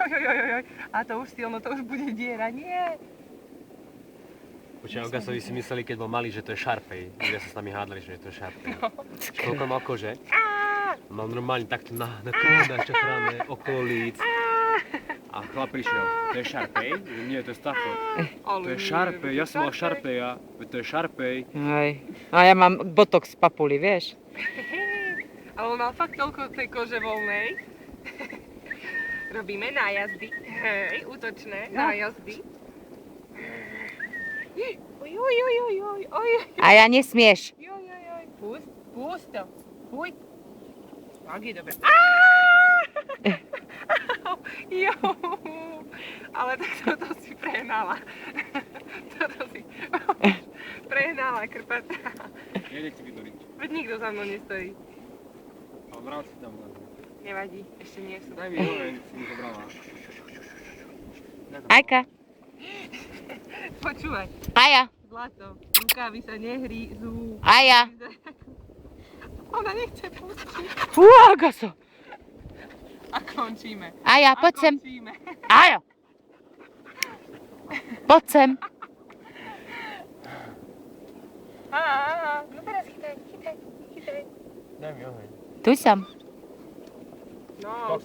Ojojojojoj. A to už silno, to už bude diera. Nie. Počkaj, Ogasovi si mysleli, keď bol malý, že to je Sharpei. Ľudia sa s nami hádali, že to je Sharpei. Koľko mal kože? Mal normálne takto na kľúdach čachráme, okolo líc. A chlap prišiel, to je Sharpei? Nie, to je Stafford. To je Sharpei, ja som mal Sharpeia. To je Sharpei. Hej. A ja mám botox z papuli, vieš? Ale on mal fakt toľko tej kože voľnej. Robíme nájazdy. Hej, útočné nájazdy. Oj. A ja nesmieš. Joj. Pust to. Fuj. Tak je dobre. Jo. Ale toto si prehnala. Toto si prehnala, krpatá. Nejde ti vydoriť. Veď nikto za mnou nestojí. Ale mravci tam len. Nevadí, ešte nie sú. Daj mi hoveň, si mi zobrala. Ajka. Počúvaj. Aja. Zlato, rukávy sa nehrízú. Aja. Ona nechce pustiť. Agaso. A končíme. Aja, poď sem. Končíme. Ajo. Poď sem. No teraz chytaj. Daj mi hoveň. Tu som. No,